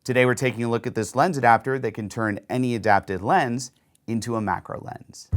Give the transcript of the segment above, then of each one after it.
Today we're taking a look at this lens adapter that can turn any adapted lens into a macro lens.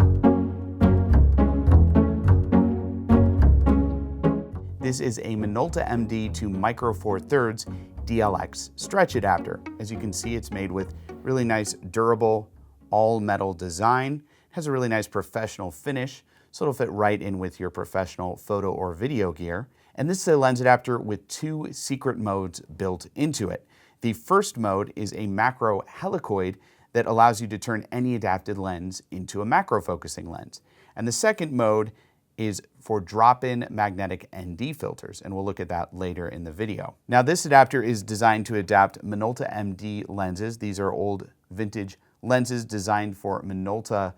This is a Minolta MD to Micro Four Thirds DLX stretch adapter. As you can see, it's made with really nice, durable, all metal design. It has a really nice professional finish, so it'll fit right in with your professional photo or video gear. And this is a lens adapter with two secret modes built into it. The first mode is a macro helicoid that allows you to turn any adapted lens into a macro focusing lens. And the second mode is for drop-in magnetic ND filters, and we'll look at that later in the video. Now, this adapter is designed to adapt Minolta MD lenses. These are old vintage lenses designed for Minolta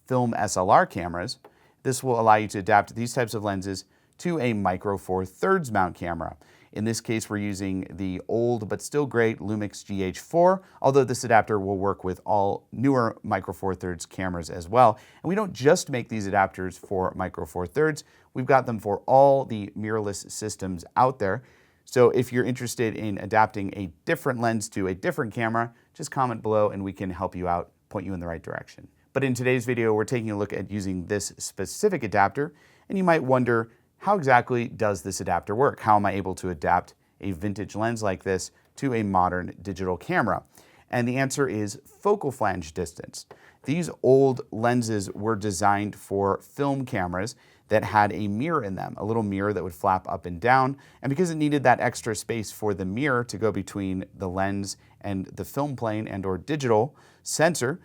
film SLR cameras. This will allow you to adapt these types of lenses to a Micro Four Thirds mount camera. In this case, we're using the old but still great Lumix GH4, although this adapter will work with all newer Micro Four Thirds cameras as well. And we don't just make these adapters for Micro Four Thirds, we've got them for all the mirrorless systems out there. So if you're interested in adapting a different lens to a different camera, just comment below and we can help you out, point you in the right direction. But in today's video, we're taking a look at using this specific adapter, and you might wonder, how exactly does this adapter work? How am I able to adapt a vintage lens like this to a modern digital camera? And the answer is focal flange distance. These old lenses were designed for film cameras that had a mirror in them, a little mirror that would flap up and down. And because it needed that extra space for the mirror to go between the lens and the film plane and or digital sensor,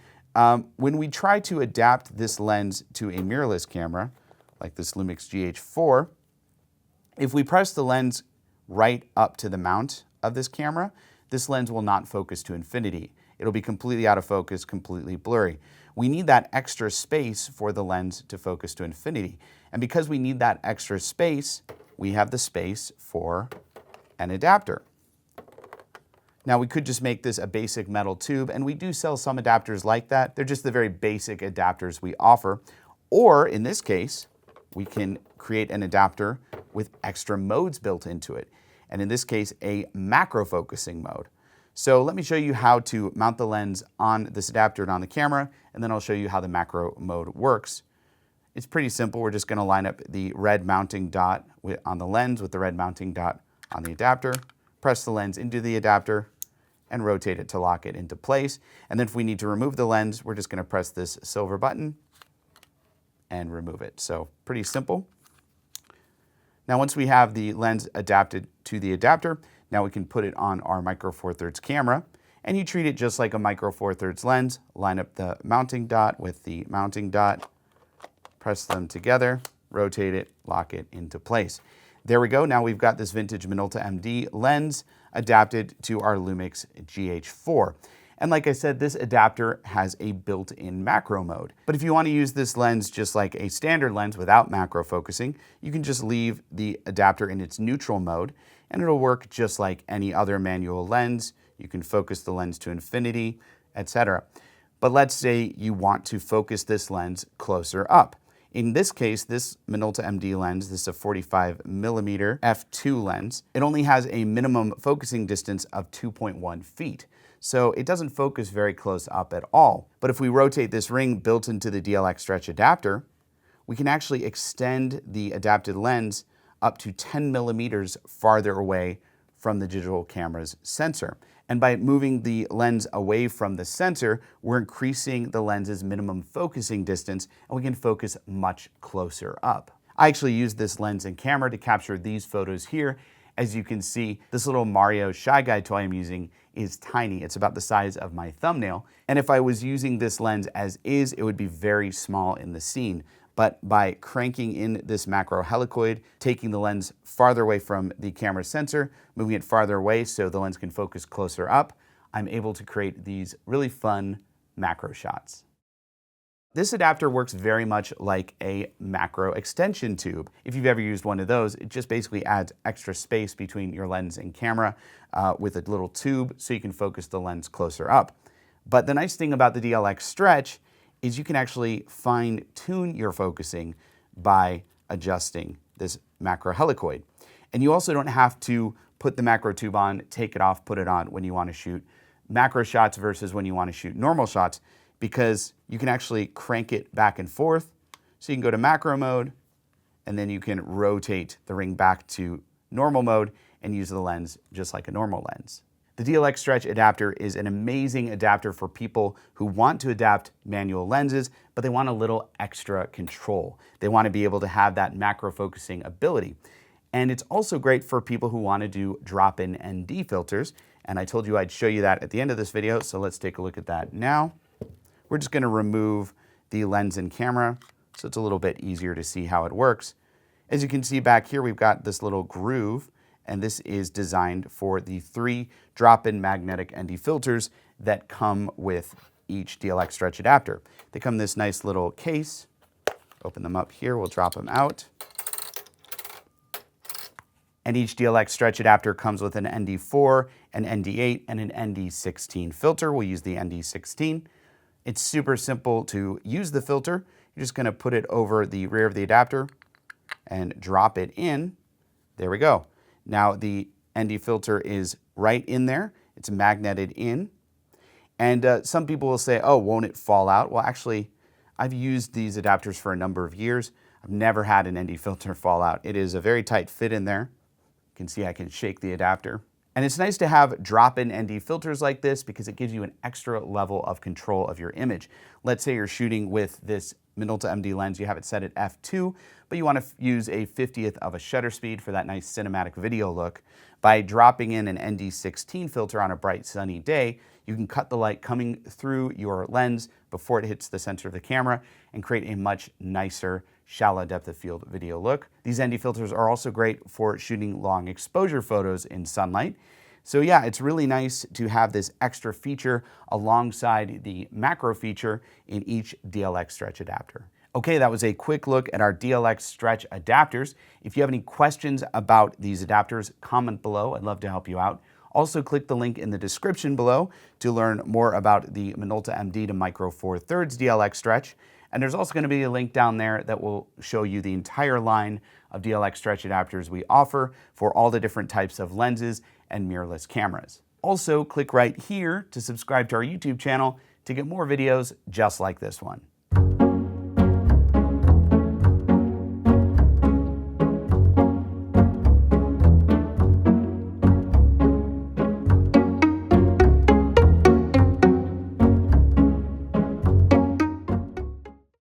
when we try to adapt this lens to a mirrorless camera, like this Lumix GH4, if we press the lens right up to the mount of this camera, this lens will not focus to infinity. It'll be completely out of focus, completely blurry. We need that extra space for the lens to focus to infinity. And because we need that extra space, we have the space for an adapter. Now, we could just make this a basic metal tube, and we do sell some adapters like that. They're just the very basic adapters we offer. Or in this case, we can create an adapter with extra modes built into it. And in this case, a macro focusing mode. So let me show you how to mount the lens on this adapter and on the camera, and then I'll show you how the macro mode works. It's pretty simple. We're just going to line up the red mounting dot on the lens with the red mounting dot on the adapter, press the lens into the adapter, and rotate it to lock it into place. And then if we need to remove the lens, we're just going to press this silver button and remove it. So pretty simple. Now, once we have the lens adapted to the adapter, now we can put it on our Micro Four Thirds camera, and you treat it just like a Micro Four Thirds lens. Line up the mounting dot with the mounting dot, press them together, rotate it, lock it into place. There we go. Now we've got this vintage Minolta MD lens adapted to our Lumix GH4. And like I said, this adapter has a built-in macro mode. But if you want to use this lens just like a standard lens without macro focusing, you can just leave the adapter in its neutral mode, and it'll work just like any other manual lens. You can focus the lens to infinity, etc. But let's say you want to focus this lens closer up. In this case, this Minolta MD lens, this is a 45mm f2 lens. It only has a minimum focusing distance of 2.1 feet. So it doesn't focus very close up at all. But if we rotate this ring built into the DLX stretch adapter, we can actually extend the adapted lens up to 10mm farther away from the digital camera's sensor. And by moving the lens away from the sensor, we're increasing the lens's minimum focusing distance, and we can focus much closer up. I actually used this lens and camera to capture these photos here. As you can see, this little Mario Shy Guy toy I'm using is tiny. It's about the size of my thumbnail. And if I was using this lens as is, it would be very small in the scene. But by cranking in this macro helicoid, taking the lens farther away from the camera sensor, moving it farther away so the lens can focus closer up, I'm able to create these really fun macro shots. This adapter works very much like a macro extension tube. If you've ever used one of those, it just basically adds extra space between your lens and camera with a little tube so you can focus the lens closer up. But the nice thing about the DLX Stretch is you can actually fine-tune your focusing by adjusting this macro helicoid. And you also don't have to put the macro tube on, take it off, put it on when you want to shoot macro shots versus when you want to shoot normal shots, because you can actually crank it back and forth. So you can go to macro mode, and then you can rotate the ring back to normal mode and use the lens just like a normal lens. The DLX stretch adapter is an amazing adapter for people who want to adapt manual lenses, but they want a little extra control. They want to be able to have that macro focusing ability. And it's also great for people who want to do drop-in ND filters. And I told you I'd show you that at the end of this video, so let's take a look at that now. We're just going to remove the lens and camera, so it's a little bit easier to see how it works. As you can see back here, we've got this little groove, and this is designed for the 3 drop-in magnetic ND filters that come with each DLX stretch adapter. They come in this nice little case. Open them up here, we'll drop them out. And each DLX stretch adapter comes with an ND4, an ND8, and an ND16 filter. We'll use the ND16. It's super simple to use the filter. You're just going to put it over the rear of the adapter and drop it in. There we go. Now the ND filter is right in there. It's magneted in. And some people will say, oh, won't it fall out? Well, actually, I've used these adapters for a number of years. I've never had an ND filter fall out. It is a very tight fit in there. You can see I can shake the adapter. And it's nice to have drop-in ND filters like this because it gives you an extra level of control of your image. Let's say you're shooting with this Minolta MD lens, you have it set at f2, but you want to use a 50th of a shutter speed for that nice cinematic video look. By dropping in an ND16 filter on a bright sunny day, you can cut the light coming through your lens before it hits the center of the camera and create a much nicer shallow depth of field video look. These ND filters are also great for shooting long exposure photos in sunlight. So yeah, it's really nice to have this extra feature alongside the macro feature in each DLX stretch adapter. Okay, that was a quick look at our DLX stretch adapters. If you have any questions about these adapters, comment below. I'd love to help you out. Also, click the link in the description below to learn more about the Minolta MD to Micro Four Thirds DLX stretch. And there's also going to be a link down there that will show you the entire line of DLX stretch adapters we offer for all the different types of lenses and mirrorless cameras. Also, click right here to subscribe to our YouTube channel to get more videos just like this one.